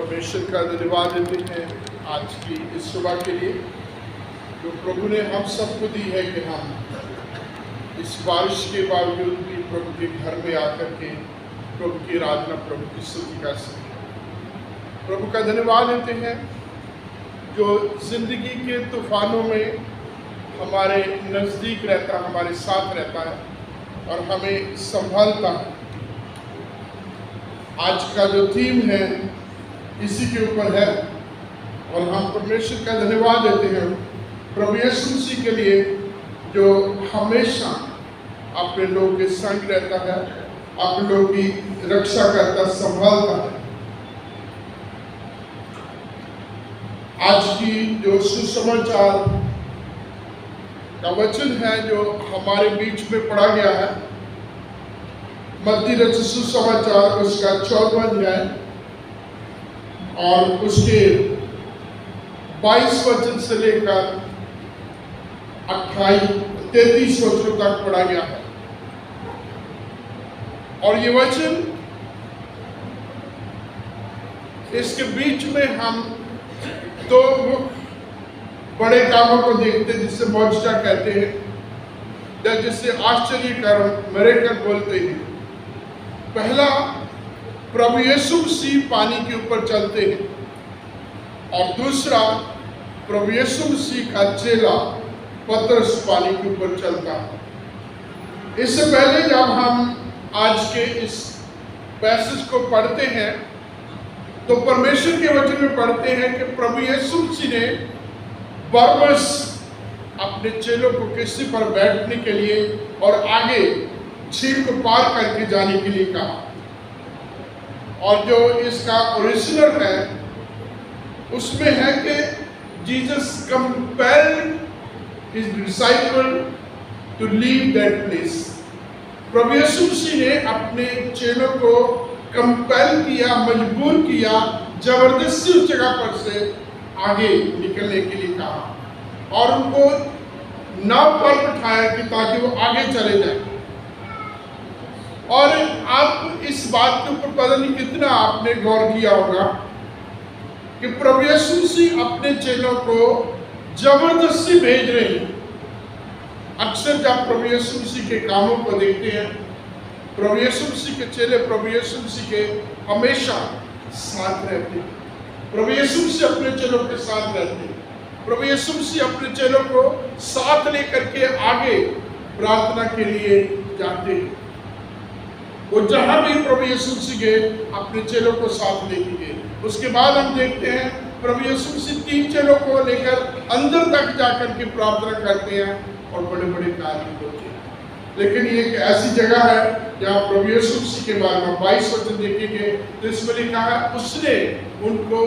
परमेश्वर का धन्यवाद देते हैं आज की इस सुबह के लिए जो प्रभु ने हम सबको दी है कि हम इस बारिश के बावजूद भी प्रभु के घर में आकर के प्रभु की आराधना, प्रभु की स्तुति कर सकें। प्रभु का धन्यवाद देते हैं जो जिंदगी के तूफानों में हमारे नज़दीक रहता है, हमारे साथ रहता है और हमें संभालता है। आज का जो थीम है इसी के ऊपर है और हम परमेश्वर का धन्यवाद देते हैं प्रभु यीशु मसीह के लिए जो हमेशा अपने लोगों के संग रहता है, अपने लोगों की रक्षा करता, संभालता है। आज की जो सुसमाचार का वचन है जो हमारे बीच में पढ़ा गया है, मत्ती रचित सुसमाचार उसका 14वां अध्याय और उसके 22 वचन से लेकर 33 वचनों तक पढ़ा गया है। और ये वचन, इसके बीच में हम दो बड़े कामों को देखते हैं जिससे मौजज़ा कहते हैं, जिससे आश्चर्य कर मिरेकल बोलते हैं। पहला, प्रभु यीशु मसीह पानी के ऊपर चलते हैं और दूसरा, प्रभु यीशु मसीह का चेला पतरस पानी के ऊपर चलता है। इससे पहले जब हम आज के इस पैसेज को पढ़ते हैं तो परमेश्वर के वचन में पढ़ते हैं कि प्रभु यीशु मसीह ने बरबस अपने चेलों को किसी पर बैठने के लिए और आगे झील को पार करके जाने के लिए कहा। और जो इसका ओरिजिनल है उसमें है कि Jesus compelled his disciple to leave that place. प्रभु यीशु मसीह ने अपने चेलों को कंपेल किया, मजबूर किया, जबरदस्ती उस जगह पर से आगे निकलने के लिए कहा और उनको नाव पर बिठाया कि ताकि वो आगे चले जाए। और आप इस बात के ऊपर पता नहीं कितना आपने गौर किया होगा कि प्रभु यीशु मसीह अपने चेलों को जबरदस्ती भेज रहे हैं। अक्सर जब प्रभु यीशु मसीह के कामों को देखते हैं, प्रभु यीशु मसीह के चेले प्रभु यीशु मसीह के हमेशा साथ रहते हैं। प्रभु यीशु मसीह अपने चेलों के साथ रहते हैं। प्रभु यीशु मसीह अपने चेलों को साथ लेकर के आगे प्रार्थना के लिए जाते हैं। वो जहां भी प्रभु यीशु मसीह गए अपने चेलों को साथ लेके गए। उसके बाद हम देखते हैं प्रभु यीशु मसीह 3 चेलों को लेकर अंदर तक जाकर के प्रार्थना करते हैं और बड़े बड़े कार्य होते हैं। लेकिन ये एक ऐसी जगह है जहाँ प्रभु यीशु मसीह के बारे में 22 वचन देखेंगे तो इसमें लिखा है उसने उनको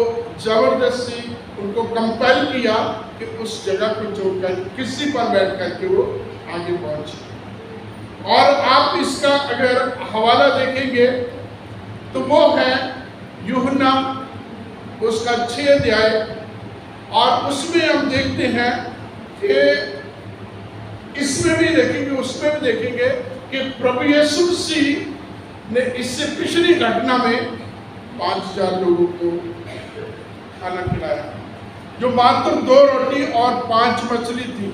जबरदस्ती उनको कंपेल किया कि उस जगह को छोड़कर किसी पर बैठ करके वो आगे पहुंचे। और आप इसका अगर हवाला देखेंगे तो वो है यूहन्ना उसका 6 अध्याय और उसमें हम देखते हैं कि इसमें भी देखेंगे, उसमें भी देखेंगे कि प्रभु यीशु मसीह ने इससे पिछली घटना में 5000 लोगों को खाना खिलाया जो मात्र 2 रोटी और 5 मछली थी।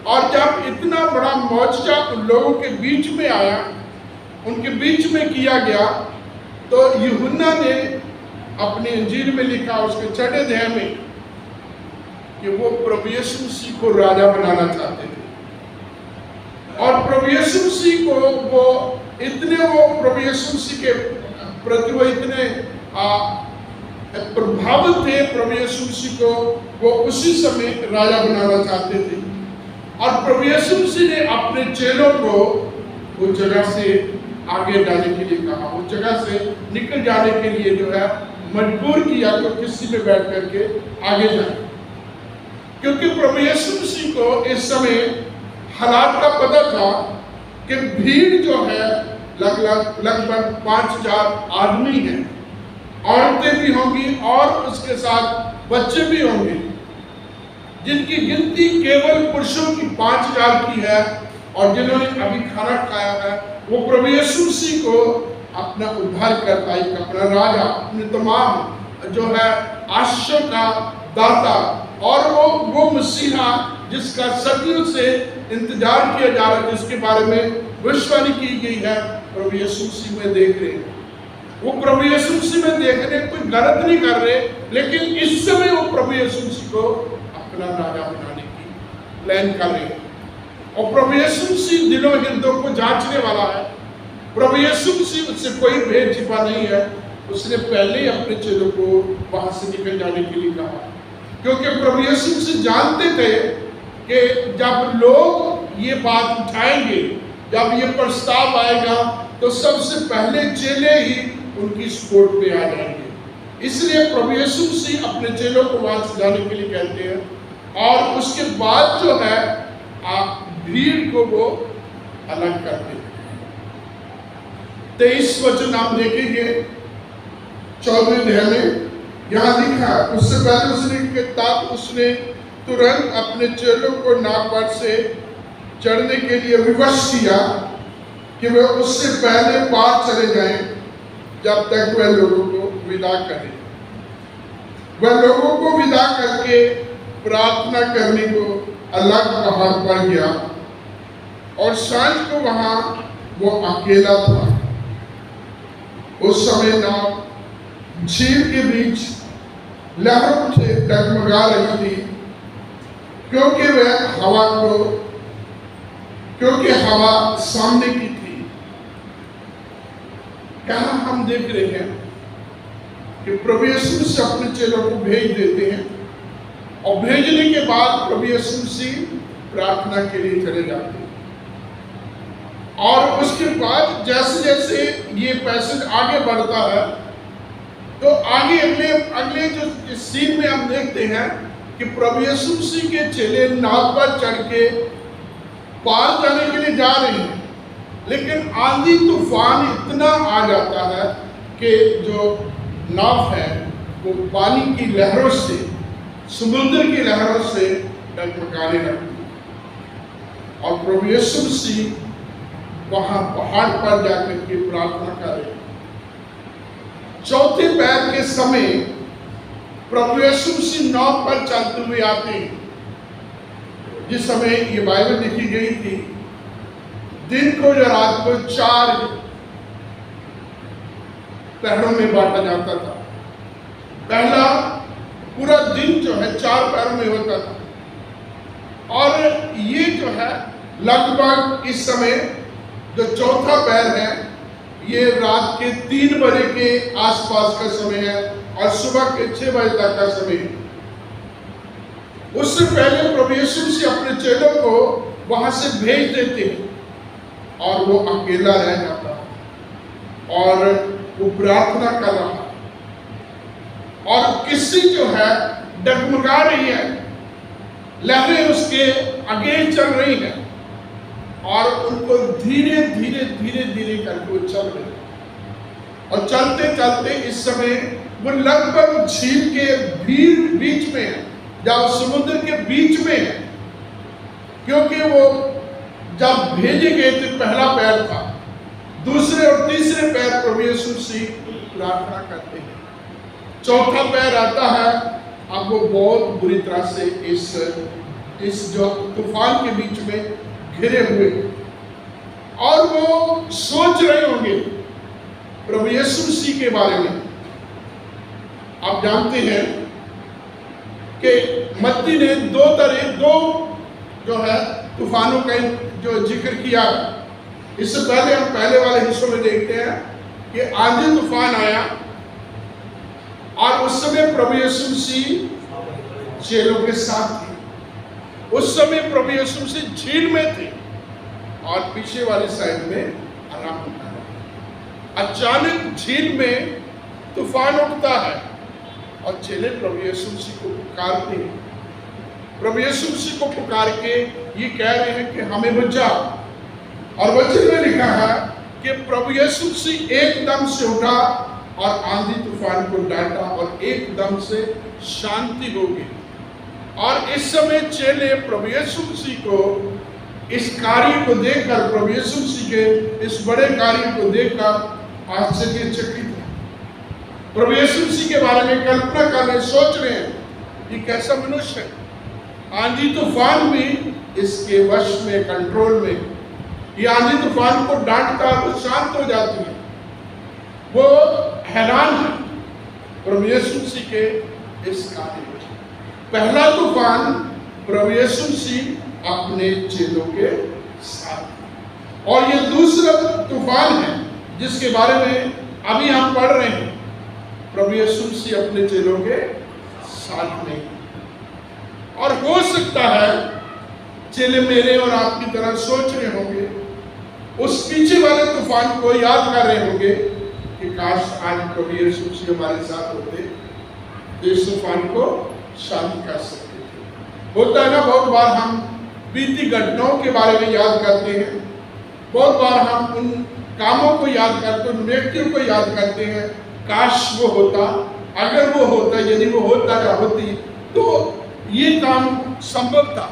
और जब इतना बड़ा मौजज़ा उन लोगों के बीच में आया, उनके बीच में किया गया, तो यूहन्ना ने अपनी इंजील में लिखा उसके 6 अध्याय में कि वो प्रभु यीशु मसीह को राजा बनाना चाहते थे। और प्रभु यीशु मसीह को वो प्रभु यीशु मसीह के प्रति वो इतने प्रभावित थे, प्रभु यीशु मसीह को वो उसी समय राजा बनाना चाहते थे। और प्रभु यीशु मसीह ने अपने चेलों को उस जगह से आगे जाने के लिए कहा, उस जगह से निकल जाने के लिए जो है मजबूर किया तो किसी में बैठ करके आगे जाए। क्योंकि प्रभु यीशु मसीह को इस समय हालात का पता था कि भीड़ जो है लगभग 5000 आदमी है, औरतें भी होंगी और उसके साथ बच्चे भी होंगे, जिनकी गिनती केवल पुरुषों की 5000 की है और जिन्होंने अभी खाना खाया है वो प्रभु यीशु मसीह को अपना उद्धार करता है, अपना राजा, अपने तमाम जो है आशीषों का दाता, और वो मसीहा जिसका सदियों से इंतजार किया जा रहा है, जिसके बारे में भविष्यवाणी की गई है, प्रभु यीशु मसीह में देख रहे हैं। वो प्रभु यीशु मसीह में देखने कोई गलत नहीं कर रहे, लेकिन इस समय वो प्रभु यीशु मसीह को अपना राजा बनाने की प्लान कर रहे हैं। और प्रभु यीशु मसीह दिलों हृदयों को जांचने वाला है। प्रभु यीशु मसीह उससे कोई भेद छिपा नहीं है। उसने पहले ही अपने चेलों को वहां से निकल जाने के लिए कहा, क्योंकि प्रभु यीशु मसीह जानते थे कि जब लोग ये बात उठाएंगे, जब ये प्रस्ताव आएगा, तो सबसे पहले चेले ही उनकी सपोर्ट पे आ जाएंगे। इसलिए प्रभु यीशु मसीह अपने चेलों को वहां से जाने के लिए कहते हैं, और उसके बाद जो है भीड़ को वो अलग करते हैं। 23 वचन आप देखेंगे 14वें अध्याय में, यहाँ लिखा, उससे पहले उसने तुरंत अपने चेलों को नाव पर से चढ़ने के लिए विवश किया कि वे उससे पहले पार चले जाएं, जब तक वह लोगों को विदा करे। वह लोगों को विदा करके प्रार्थना करने को अलग पहाड़ पर गया, और सांझ को वहां वो अकेला था। उस समय नाव झील के बीच लहरों से डगमगा रही थी, क्योंकि हवा सामने की थी। कहाँ हम देख रहे हैं कि प्रभु यीशु मसीह अपने चेलों को भेज देते हैं, और भेजने के बाद प्रभु यीशु मसीह प्रार्थना के लिए चले जाते हैं। और उसके बाद जैसे जैसे ये पैसेज आगे बढ़ता है, तो आगे अगले जो सीन में हम देखते हैं कि प्रभु यीशु मसीह के चेले नाव पर चढ़ के पार जाने के लिए जा रहे हैं, लेकिन आंधी तूफान इतना आ जाता है कि जो नाव है वो पानी की लहरों से, समुद्र की लहरों से डगमगाने लगती है। और प्रभु यीशु मसीह वहां पहाड़ पर जाकर के प्रार्थना कर रहे हैं। चौथे पैर के समय प्रभु यीशु मसीह नाव पर चलते हुए आते हैं। जिस समय ये बाइबल लिखी गई थी, दिन को या रात को 4 पहरों में बांटा जाता था। पहला पूरा दिन जो है 4 पहरों में होता था, और ये जो है लगभग इस समय जो चौथा पहर है, ये रात के 3 बजे के आसपास का समय है, और सुबह के 6 बजे तक का समय है। उससे पहले प्रभु यीशु मसीह अपने चेलों को वहां से भेज देते हैं, और वो अकेला रह जाता है, और वो प्रार्थना कर रहा है, और किसी जो है डगमगा रही है, लहरें उसके आगे चल रही हैं, और उनको धीरे धीरे धीरे धीरे करके वो चल रहे हैं। और चलते चलते इस समय वो लगभग झील के बीच में है, या समुद्र के बीच में है, क्योंकि वो जब भेजे गए थे पहला पैर था, दूसरे और तीसरे पैर प्रभु यीशु मसीह प्रार्थना करते हैं। चौथा पैर आता है, अब वो बहुत बुरी तरह से इस जो तूफान के बीच में घिरे हुए, और वो सोच रहे होंगे प्रभु यीशु मसीह के बारे में। आप जानते हैं कि मत्ती ने दो जो है तूफानों का जो जिक्र किया। इससे पहले हम पहले वाले हिस्सों में देखते हैं कि आंधी तूफान आया, और उस समय प्रभु यीशु मसीह चेलों के साथ थे। उस समय प्रभु यीशु मसीह झील में थे, और पीछे वाली साइड में आराम होता है। अचानक झील में तूफान उठता है, और चेले प्रभु यीशु मसीह को पुकारते हैं। प्रभु यीशु मसीह को पुकार के ये कह रहे हैं कि हमें बचा। और वचन में लिखा है कि प्रभु यीशु मसीह एकदम से उठा और आंधी तूफान को डांटा, और एकदम से शांति हो गई। और इस समय चेले प्रभु यीशु मसीह को इस कार्य को देखकर, प्रभु यीशु मसीह के इस बड़े कार्य को देखकर आश्चर्यचकित है। प्रभु यीशु मसीह के बारे में कल्पना कर रहे हैं, सोच रहे हैं कि कैसा मनुष्य है। आंधी तूफान भी इसके वश में, कंट्रोल में। ये आंधी तूफान को डांटता है तो शांत हो जाती है। वो हैरान है प्रभु यीशु मसीह के इस कार्य में। पहला तूफान प्रभु यीशु मसीह अपने चेलों के साथ, और ये दूसरा तूफान है जिसके बारे में अभी हम पढ़ रहे हैं, प्रभु यीशु मसीह अपने चेलों के साथ में। और हो सकता है चेले मेरे और आपकी तरह सोच रहे होंगे, उस पीछे वाले तूफान को याद कर रहे होंगे कि काश आज प्रभु यीशु मसीह हमारे साथ होते तो इस तूफान को शांत कर सकते थे। होता है ना, बहुत बार हम बीती घटनाओं के बारे में याद करते हैं, बहुत बार हम उन कामों को याद करते, उन व्यक्तियों को याद करते हैं, काश वो होता, अगर वो होता, यदि वो होता या होती तो ये काम संभव था,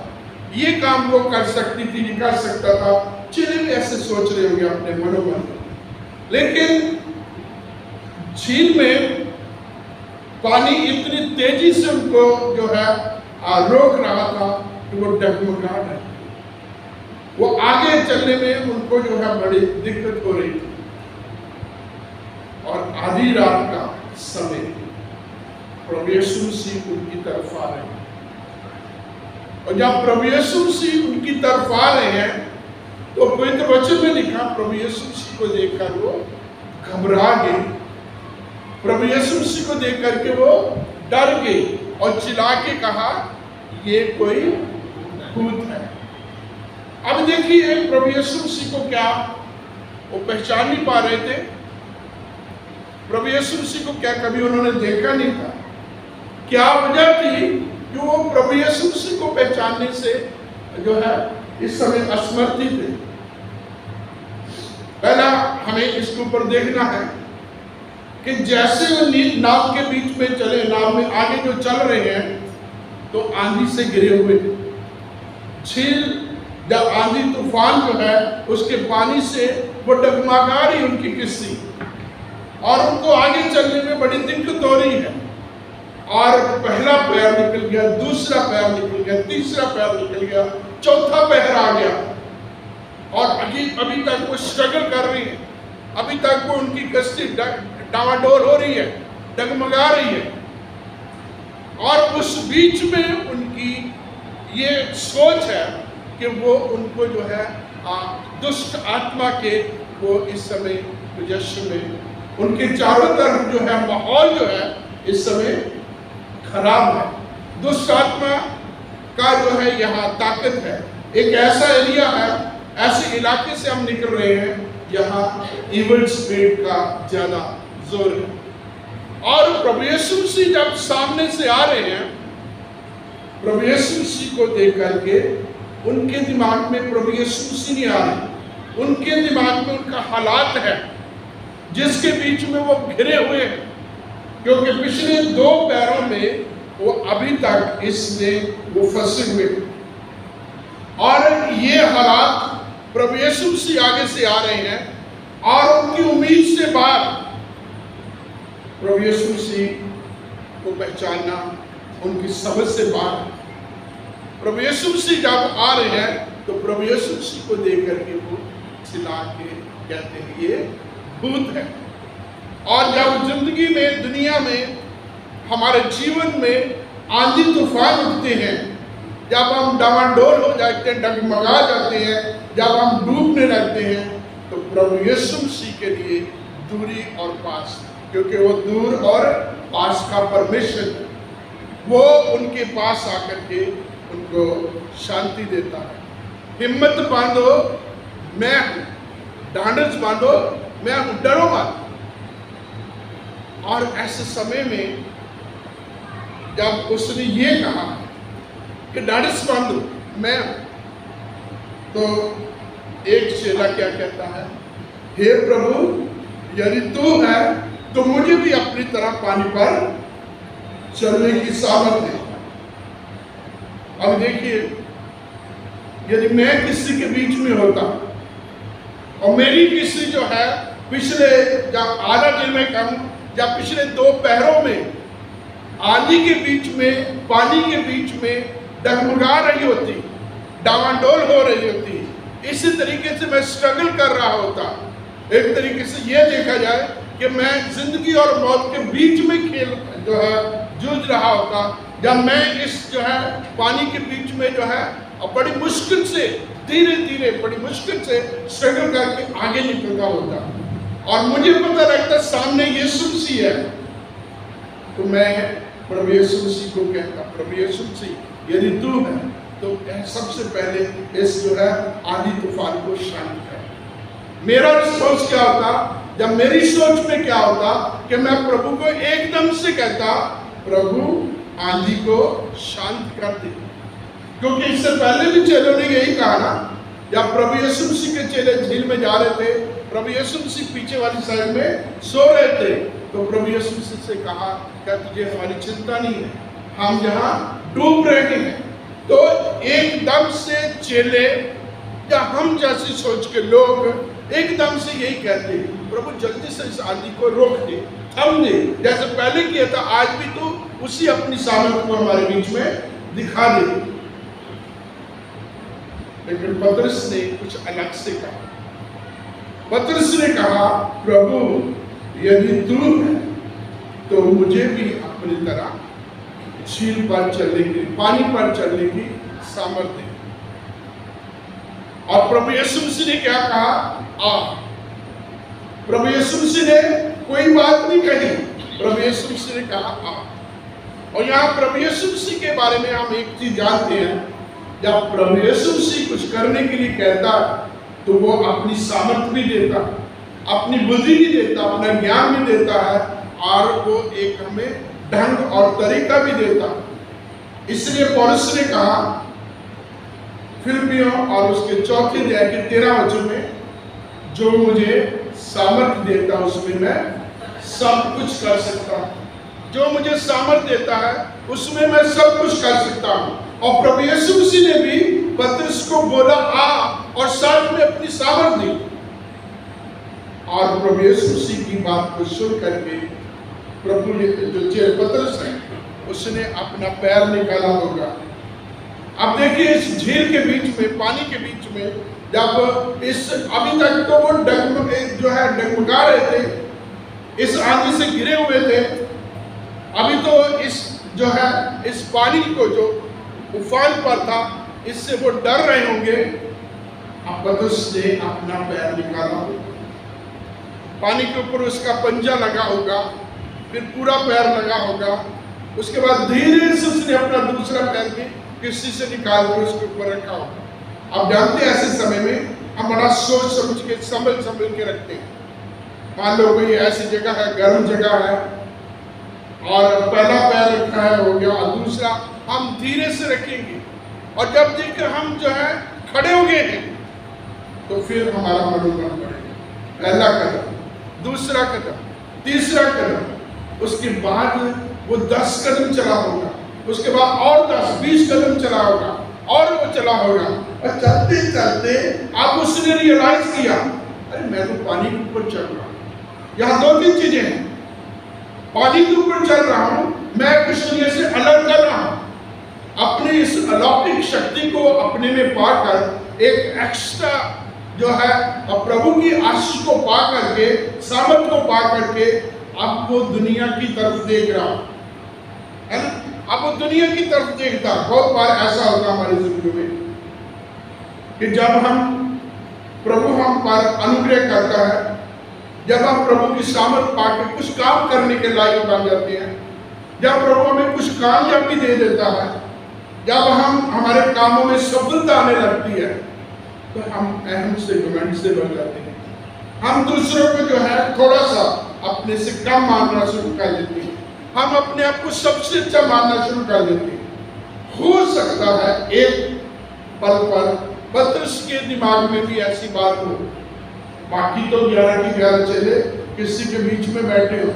ये काम वो कर सकती थी, ये कर सकता था। चेले भी ऐसे सोच रहे होंगे अपने मनोमन। लेकिन झील में पानी इतनी तेजी से उनको जो है रोक रहा था कि वो डगमगा रहे, वो आगे चलने में उनको जो है बड़ी दिक्कत हो रही थी। और आधी रात का समय प्रभु यीशु मसीह उनकी तरफ आ रहे हैं, और जब प्रभु यीशु मसीह उनकी तरफ आ रहे हैं तो पवित्र वचन में लिखा प्रभु यीशु मसीह को देखकर वो घबरा गए, प्रभु यीशु मसीह को देख करके वो डर गए और चिल्ला के कहा ये कोई भूत है। अब देखिए प्रभु यीशु मसीह को क्या वो पहचान नहीं पा रहे थे, प्रभु यीशु मसीह को क्या कभी उन्होंने देखा नहीं था। क्या वजह थी कि वो प्रभु यीशु मसीह को पहचानने से जो है इस समय असमर्थी थे। पहला हमें इसके ऊपर देखना है कि जैसे वो नाव के बीच में चले, नाव में आगे जो चल रहे हैं तो आंधी से घिरे हुए थे। झील जब आंधी तूफान जो है उसके पानी से वो डगमगा रही उनकी किस्ती, और उनको आगे चलने में बड़ी दिक्कत हो रही है। और पहला पैर निकल गया, दूसरा पैर निकल गया, तीसरा पैर निकल गया, चौथा पैर आ गया, और अभी तक वो स्ट्रगल कर रही है, अभी तक वो उनकी कश्ती डावाडोल हो रही है, डगमगा रही है। और उस बीच में उनकी ये सोच है कि वो उनको जो है दुष्ट आत्मा के वो इस समय पोजेशन में, उनके चारों तरफ जो है माहौल जो है इस समय खराब है। दुष्ट आत्मा का जो है यहाँ ताकत है। एक ऐसा एरिया है, ऐसे इलाके से हम निकल रहे हैं यहाँ इविल स्पिरिट का ज्यादा जोर है। और प्रभु यीशु मसीह जब सामने से आ रहे हैं, प्रभु यीशु मसीह को देख करके उनके दिमाग में प्रभु यीशु मसीह नहीं आ रहे, उनके दिमाग में उनका हालात है जिसके बीच में वो घिरे हुए हैं, क्योंकि पिछले दो पैरों में वो अभी तक इसमें वो फंसे हुए हैं। और ये हालात प्रभु यीशु मसीह आगे से आ रहे हैं और उनकी उम्मीद से बाहर प्रभु यीशु मसीह को पहचानना उनकी समझ से बाहर। प्रभु यीशु मसीह जब आ रहे हैं तो प्रभु यीशु मसीह को देख करके वो चिल्ला के कहते हैं ये भूत है। और जब जिंदगी में, दुनिया में, हमारे जीवन में आंधी तूफान उठते हैं, जब हम डावाडोल हो जाते हैं, डगमगा जाते हैं, जब हम डूबने लगते हैं, तो प्रभु यीशु मसीह के लिए दूरी और पास, क्योंकि वो दूर और पास का परमेश्वर है, वो उनके पास आकर के उनको शांति देता है। हिम्मत बांधो, मैं हूं, ढांढस बांधो, मैं हूं, डरो मत। और ऐसे समय में जब उसने ये कहा कि ढांढस बांधो, मैं हूं, तो एक चेला क्या कहता है, हे प्रभु यदि तू है तो मुझे भी अपनी तरह पानी पर चलने की सामर्थ है। अब देखिए, यदि मैं किसी के बीच में होता और मेरी किसी जो है पिछले जब आधा दिन में कम या पिछले 2 पहरों में आंधी के बीच में, पानी के बीच में डगमगा रही होती, डावाडोल हो रही होती, इसी तरीके से मैं स्ट्रगल कर रहा होता। एक तरीके से ये देखा जाए कि मैं जिंदगी और मौत के बीच में खेल जो है जूझ रहा होता, जब मैं इस जो है पानी के बीच में जो है बड़ी मुश्किल से धीरे धीरे बड़ी मुश्किल से स्ट्रगल करके आगे निकलता होता। और मुझे पता लगता सामने यीशु मसीह है, तो मैं प्रभु यीशु मसीह को कहता, प्रभु यीशु मसीह यदि तू है तो सबसे पहले इस जो है आंधी तूफान को शांत कर। मेरा रिस्पॉन्स क्या होता, जब मेरी सोच में क्या होता कि मैं प्रभु को एकदम से कहता, प्रभु आंधी को शांत कर दे। क्योंकि इससे पहले भी चेलों ने यही कहा ना, जब प्रभु यीशु मसीह के चेले झील में जा रहे थे, प्रभु यीशु मसीह पीछे वाली साइड में सो रहे थे, तो प्रभु यीशु मसीह से कहा, क्या तुझे हमारी चिंता नहीं है, हम यहाँ डूब रहे हैं। तो एकदम से चेले या हम जैसी सोच के लोग एकदम से यही कहते हैं, प्रभु जल्दी से इस आंधी को रोक दे, थम दे, जैसे पहले किया था, आज भी तो उसी अपनी सामर्थ को हमारे बीच में दिखा दे। लेकिन पतरस ने कुछ अलग से कहा। पतरस ने कहा, प्रभु यदि तू है तो मुझे भी अपनी तरह झील पर चलने की, पानी पर चलने की सामर्थ्य दे। और प्रभु यीशु मसीह ने क्या कहा, आ। प्रभु यीशु मसीह ने कोई बात नहीं कही, प्रभु यीशु मसीह ने कहा आ। और यहाँ प्रभु यीशु मसीह के बारे में हम एक चीज जानते हैं, जब प्रभु यीशु मसीह कुछ करने के लिए कहता तो वो अपनी सामर्थ्य भी देता, अपनी बुद्धि भी देता, अपना ज्ञान भी देता है, और वो एक हमें ढंग और तरीका भी देता। इसलिए पौलुस ने कहा फिलिप्पियों और उसके 4 अध्याय के 13 वचन में, जो मुझे सामर्थ्य देता उसमें मैं सब कुछ कर सकता हूँ। जो मुझे सामर्थ्य देता है उसमें मैं सब कुछ कर सकता हूँ। और प्रभु यीशु मसीह ने भी पतरस को बोला आ, और साथ में अपनी सामर्थ्य दी। और प्रभु यीशु मसीह की बात को सुन करके प्रभु ने जो पतरस है उसने अपना पैर निकाला होगा। अब देखिए इस झील के बीच में, पानी के बीच में, जब इस अभी तक तो वो डगमगा रहे थे, इस आंधी से घिरे हुए थे, अभी तो इस जो है इस पानी को जो उफान पर था इससे वो डर रहे होंगे। अब पतरस ने अपना पैर निकाला होगा, पानी के ऊपर उसका पंजा लगा होगा, फिर पूरा पैर लगा होगा, उसके बाद धीरे से उसने अपना दूसरा पैर भी किसी से निकाल कर उसके ऊपर रखा होगा। आप जानते हैं ऐसे समय में हम बड़ा सोच समझ के संभल के रखते हैं। मान लो कोई ऐसी जगह है, गर्म जगह है, और पहला पैर रखा है हो गया, और दूसरा हम धीरे से रखेंगे, और जब देखकर हम जो है खड़े हो गए हैं तो फिर हमारा मनोबल बढ़ेगा। पहला कदम, दूसरा कदम, तीसरा कदम, उसके बाद वो 10 कदम चला होगा, उसके बाद और 10-20 कदम चला होगा, और वो चला होगा, और चलते चलते अब उसने रियलाइज किया, अरे मैं तो पानी के ऊपर चल रहा हूँ। यहाँ 2-3 चीजें हैं, पानी के ऊपर चल रहा हूँ, मैं कुछ दुनिया से अलग कर रहा हूँ, अपनी इस अलौकिक शक्ति को अपने में पाकर एक एक्स्ट्रा जो है और प्रभु की आशीष को पा करके, सामर्थ को पा करके अब वो दुनिया की तरफ देख रहा है ना। अब वो दुनिया की तरफ देखता। बहुत बार ऐसा होता हमारी जिंदगी में कि जब हम प्रभु हम पर अनुग्रह करता है, जब हम प्रभु की सामर्थ पाकर कुछ काम करने के लायक बन जाते हैं, जब प्रभु हमें कुछ कामयाबी दे देता है, जब हम हमारे कामों में सफलता आने लगती है, तो हम अहम से घमंड से बन जाते हैं। हम दूसरों को जो है थोड़ा सा अपने से कम मानना शुरू कर देते हैं, हम अपने आप को सबसे अच्छा मानना शुरू कर देते हैं। हो सकता है एक पल पर पतरस के दिमाग में भी ऐसी बात हो, बाकी तो 11 की 11 चले किसी के बीच में बैठे हो,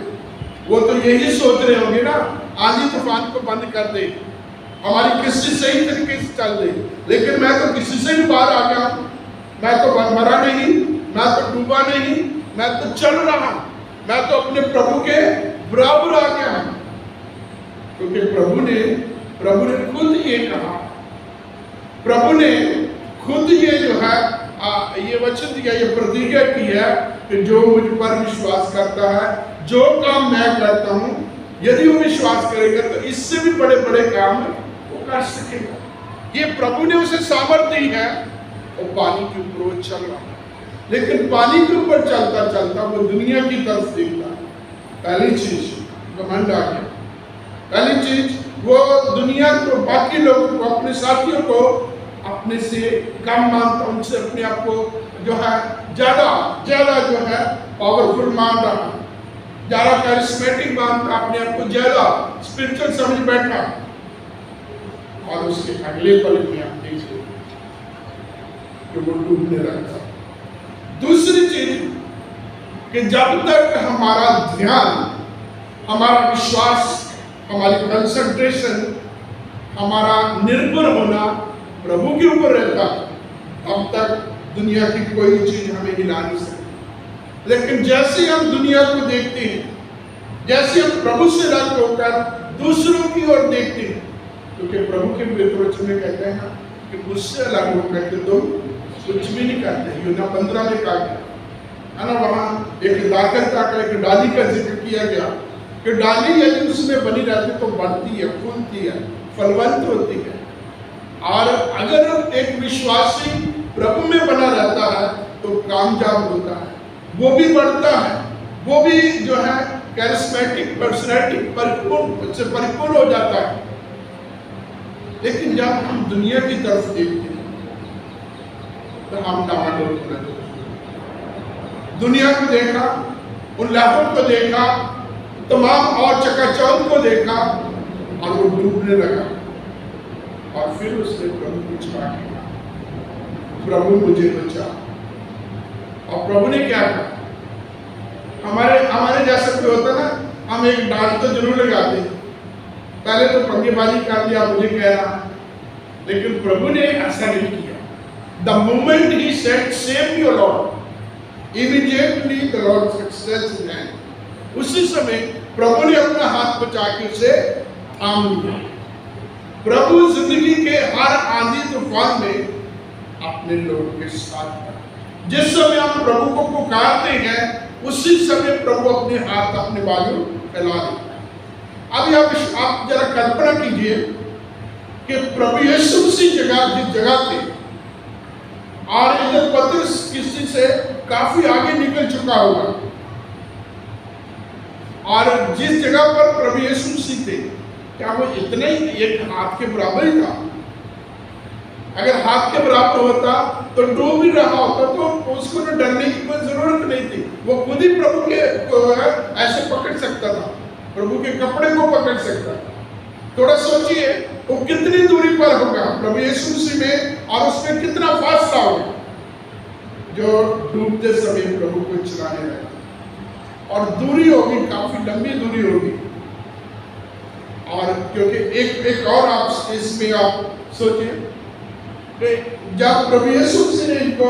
वो तो यही सोच रहे होंगे ना, आंधी तूफान को बंद कर दे, हमारी किस्ती सही तरीके से चल दे। लेकिन मैं तो किसी से भी बाहर आ गया, मैं तो मरा नहीं, मैं तो डूबा नहीं, मैं तो चल रहा, मैं तो अपने प्रभु के बराबर आ गया हूं, क्योंकि प्रभु ने खुद ये कहा, प्रभु ने खुद ये जो है ये वचन दिया, ये प्रतिज्ञा की है कि जो मुझ पर विश्वास करता है, जो काम मैं करता हूं, यदि वो विश्वास करेगा तो इससे भी बड़े बड़े काम वो कर सकेगा। ये प्रभु ने उसे सामर्थ्य दी है, और पानी के ऊपर वो चल रहा है। लेकिन पानी के ऊपर चलता चलता वो दुनिया की तरफ देखता है। पहली चीज घमंड आ गया। पहली चीज वो दुनिया को, बाकी लोगों को, अपने साथियों को अपने से कम मानता, उनसे अपने आप को जो है ज्यादा जो है पावरफुल मान रहा, ज्यादा कैरिस्मेटिक मानता, अपने आप को ज्यादा स्पिरिचुअल समझ बैठा। और उसके अगले पल में आप देखिए कि वो डूबने लगता। दूसरी चीज कि जब तक हमारा ध्यान, हमारा विश्वास, हमारी कंसंट्रेशन, हमारा निर्भर होना प्रभु के ऊपर रहता है, तब तक दुनिया की कोई चीज हमें हिला नहीं सकती। लेकिन जैसे हम दुनिया को देखते हैं, जैसे हम प्रभु से रहित होकर दूसरों की ओर देखते हैं, क्योंकि प्रभु के पवित्र वचन में कहते हैं कि मुझसे अलग होकर के तुम कुछ भी नहीं करते। यूहन्ना 15 में कहा गया है ना, वहां एक दाखलता का, एक डाली का जिक्र किया गया कि डाली यदि उसमें बनी रहती तो बढ़ती है, फूलती है, फलवंत होती है। और अगर एक विश्वासी प्रभु में बना रहता है तो कामयाब होता है, वो भी बढ़ता है, वो भी जो है कैरिस्मेटिक पर्सनैलिटी परिपूर्ण हो जाता है। लेकिन जब हम दुनिया की तरफ देखते हैं तो हम डामाडोल हो जाते हैं। दुनिया को देखा, उन लाभों को देखा, तमाम और चकाचौंध को देखा, और वो डूबने लगा। और फिर उसने प्रभु को कहा, प्रभु मुझे बचा। और प्रभु ने क्या कहा? हमारे जैसा कोई होता ना, हम एक डांट तो जरूर लगाते हैं, पहले तो पंगेबाजी कर दिया, मुझे कह रहा, लेकिन प्रभु ने ऐसा नहीं किया। The moment he said, "Save your Lord," immediately the Lord stretched his hand. उसी समय प्रभु ने अपना हाथ बचा के उसे थाम लिया। प्रभु जिंदगी के हर आंधी तूफान में अपने लोगों के साथ था। जिस समय हम प्रभु को पुकारते हैं, उसी समय प्रभु अपने हाथ, अपने बाजू फैला देता है। अभी आप जरा कल्पना कीजिए कि प्रभु यीशु उसी जगह, जिस जगह थे, और इधर पतरस किसी से काफी आगे निकल चुका होगा, और जिस जगह पर प्रभु यीशु मसीह थे, क्या वो इतने ही एक हाथ के बराबर ही था? अगर हाथ के बराबर होता तो डूब भी रहा होता तो उसको न डरने की कोई जरूरत नहीं थी। वो खुद ही प्रभु के ऐसे पकड़ सकता था, प्रभु के कपड़े को पकड़ सकता था। थोड़ा सोचिए वो कितनी दूरी पर होगा प्रभु यीशु मसीह में, और उसमें कितना फासला होगा जो डूबते समय प्रभु को चलाने लगा। और दूरी होगी, काफी लंबी दूरी होगी। और क्योंकि एक और आप इसमें आप सोचिए, जब प्रभु यीशु मसीह ने इनको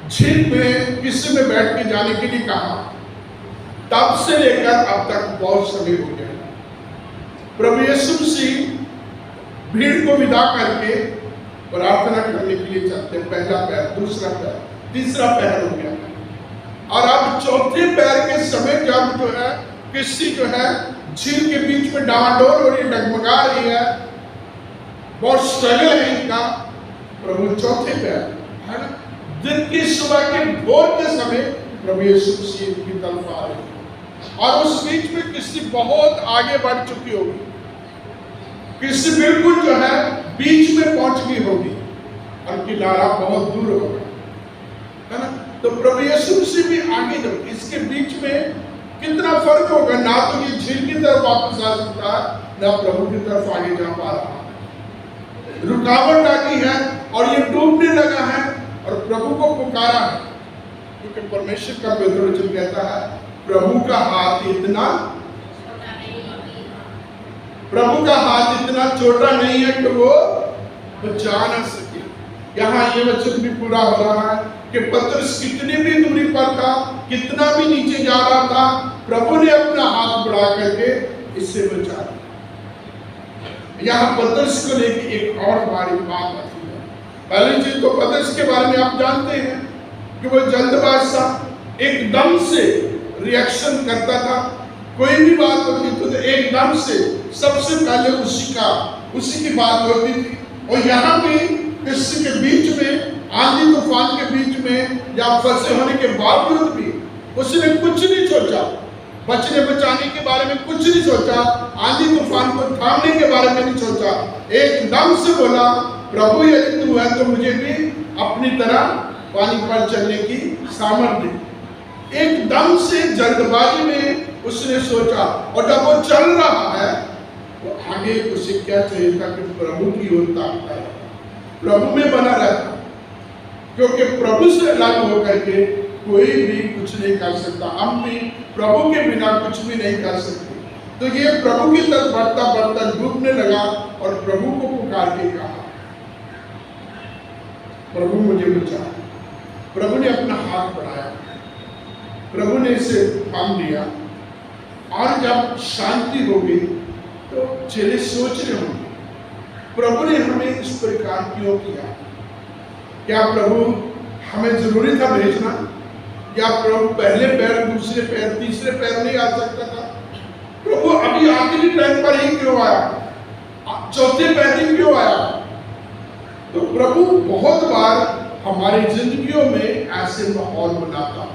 झील में किसी में बैठ के जाने के लिए कहा, तब से लेकर अब तक बहुत समय हो गया। प्रभु यीशु मसीह भीड़ को विदा करके प्रार्थना करने के लिए चलते, पहला पैर, दूसरा पैर, तीसरा पैर हो गया, और अब चौथे पैर के समय जब जो है किसी जो है झील के बीच में डामाडोल हो रही, डगमगा रही है, बहुत स्ट्रगल है इनका, प्रभु चौथे पैर है ना, दिन की सुबह के भोर के समय प्रभु यीशु मसीह की तरफ आ रहे हैं, और उस बीच में किसी बहुत आगे बढ़ चुकी होगी, किसी बिल्कुल जो है बीच में पहुंच गई होगी, और किनारा बहुत दूर होगा, है ना। तो प्रभु यीशु मसीह भी आगे जब इसके बीच में कितना फर्क होगा, ना तो ये झील की तरफ वापस आ सकता है, ना प्रभु की तरफ आगे जा पा रहा है। रुकावट आ गई है और ये डूबने लगा है, और प्रभु को पुकारा है, क्योंकि परमेश्वर का पवित्र वचन कहता है प्रभु का हाथ इतना छोटा नहीं है कि वो बचा ना सके। यहाँ ये वचन भी पूरा हो रहा है कि पतरस कितनी भी दूरी पर था, कितना भी नीचे जा रहा था, प्रभु ने अपना हाथ बढ़ा करके इससे बचा लिया। यहाँ पतरस को लेकर एक और बड़ी बात आती है। पहली चीज तो पतरस के बारे में आप जानते हैं कि वो जल्दबाज था, एकदम से रिएक्शन करता था। कोई भी बात होती तो एकदम से सबसे पहले उसी की बात होती थी। और यहाँ भी किसी के बीच में, आंधी तूफान के बीच में या फंसे होने के बावजूद भी उसने कुछ नहीं सोचा, बचने बचाने के बारे में कुछ नहीं सोचा, आंधी तूफान को थामने के बारे में नहीं सोचा। एकदम से बोला, प्रभु यदि तू है तो मुझे भी अपनी तरह पानी पर चलने की सामर्थ्य दे। एकदम से जल्दबाजी में उसने सोचा, और जब वो चल रहा है तो आगे उसे क्या चाहिए था कि प्रभु की ओर ताकता है, प्रभु में बना रहता, क्योंकि प्रभु से अलग होकर के कोई भी कुछ नहीं कर सकता। हम भी प्रभु के बिना कुछ भी नहीं कर सकते। तो ये प्रभु की तरफ बढ़ता बढ़ता डूबने लगा और प्रभु को पुकार के कहा, प्रभु मुझे बचा। प्रभु ने अपना हाथ बढ़ाया, प्रभु ने इसे थाम लिया। और जब शांति हो गई तो चेले सोच रहे होंगे, प्रभु ने हमें इस प्रकार क्यों किया? क्या प्रभु हमें जरूरी था भेजना? या प्रभु पहले पैर, दूसरे पैर, तीसरे पैर नहीं आ सकता था? प्रभु अभी आखिरी टाइम पर ही क्यों आया? चौथे पैर ही क्यों आया? तो प्रभु बहुत बार हमारी जिंदगियों में ऐसे माहौल बनाता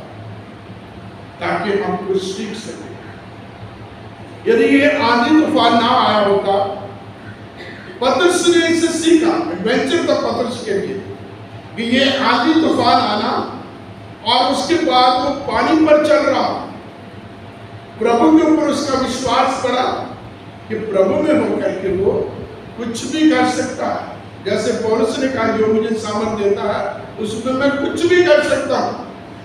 ताकि हम कुछ सीख सकें। यदि ये आंधी तूफान ना आया होता, पतरस ने इसे सीखा, एडवेंचर था पतरस के लिए कि ये आंधी तूफान आना और उसके बाद वो पानी पर चल रहा, प्रभु के ऊपर उसका विश्वास पड़ा कि प्रभु में होकर के वो कुछ भी कर सकता है। जैसे पौलुस ने कहा, जो मुझे सामर्थ देता है उसमें मैं कुछ भी कर सकता हूँ।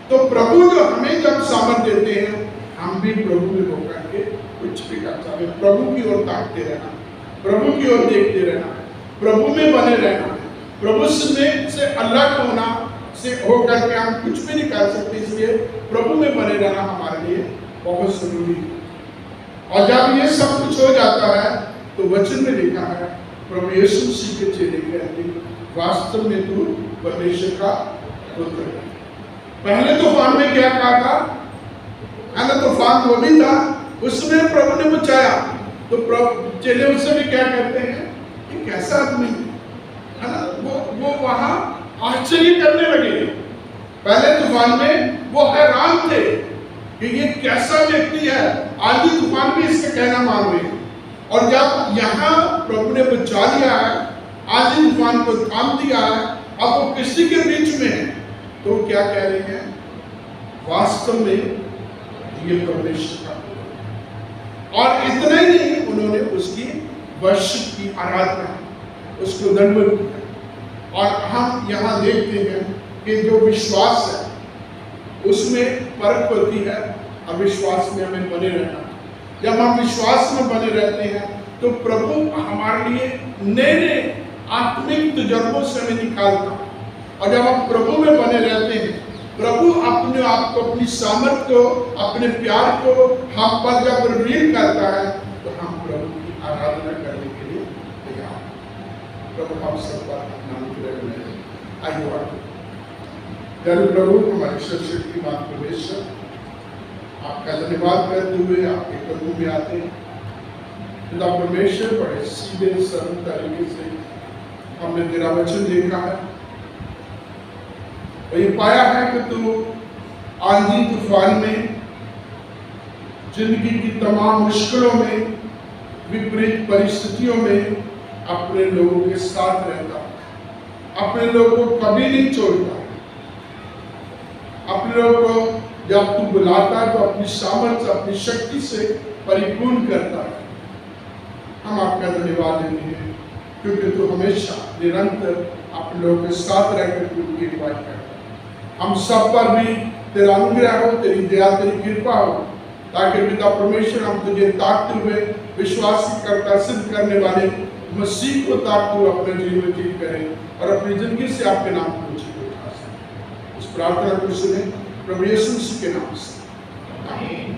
तो प्रभु जो हमें जब सामर्थ देते हैं, हम भी प्रभु में होकर के कुछ भी कर सकते हैं। प्रभु की ओर ताकते रहना, प्रभु की ओर देखते रहना, प्रभु में बने रहना, प्रभु से अलग होना से होकर के हम कुछ भी नहीं कर सकते। इसलिए प्रभु में बने रहना हमारे लिए बहुत जरूरी है। और जब ये सब कुछ हो जाता है तो वचन में लिखा है, प्रभु यीशु मसीह के चेले कहते हैं, वास्तव में तू परमेश्वर का पुत्र है। पहले तूफान में क्या कहा था? पहले तूफान वो भी था, उसमें प्रभु ने बचाया। तो प्रभु चेले उससे भी क्या कहते हैं, ये कैसा आदमी है ना? वो वहां आश्चर्य करने लगे। पहले तूफान में वो हैरान थे कि ये कैसा व्यक्ति है, आंधी तूफान भी इसका कहना मान रहे हैं। और जब यहाँ प्रभु ने बचा लिया है, आंधी तूफान को थाम दिया है, अब वो किसी के बीच में है, तो क्या कह रहे हैं? वास्तव में ये परमेश्वर का। और इतना ही नहीं, उन्होंने उसकी वर्शिप की, आराधना, उसको दंडवत किया। और हम यहाँ देखते हैं कि जो विश्वास है उसमें परख होती है, अविश्वास में हमें बने रहना। जब हम विश्वास में बने रहते हैं तो प्रभु हमारे लिए नए नए आत्मिक तजुर्बों से हमें निकालता। और जब हम प्रभु में बने रहते हैं, प्रभु अपने आप को, अपनी सामर्थ को, अपने प्यार को हम पर जब रिवील करता है तो हम प्रभु की आराधना करने के लिए तैयार। प्रभु हम सब पर अपना अनुग्रह करें। आइए प्रभु हमारे सर्वशक्ति मां परमेश्वर, आपका धन्यवाद करते हुए आपके कदमों में आते हैं। खुदा परमेश्वर, बड़े सीधे सरल तरीके से हमने तेरा वचन देखा है और ये पाया है कि तू आंधी तूफान में, जिंदगी की तमाम मुश्किलों में, विपरीत परिस्थितियों में अपने लोगों के साथ रहता, अपने लोगों को कभी नहीं छोड़ता। अपने लोगों को जब तू बुलाता है तो अपनी सामर्थ्य, अपनी शक्ति से परिपूर्ण करता है। हम आपका धन्यवाद देते हैं क्योंकि तू हमेशा निरंतर अपने लोगों के साथ रहकर उनकी अगुवाई करता है। हम सब पर भी तेरा अनुग्रह हो, तेरी दया, तेरी कृपा हो, ताकि पिता परमेश्वर हम तुझे ताकते हुए विश्वास करता सिद्ध करने वाले मसीह को ताकते हुए अपने जीवन में जीत करें और अपनी जिंदगी से आपके नाम को उठा सकें। प्रार्थना को सुने प्रभु यीशु मसीह के नाम से।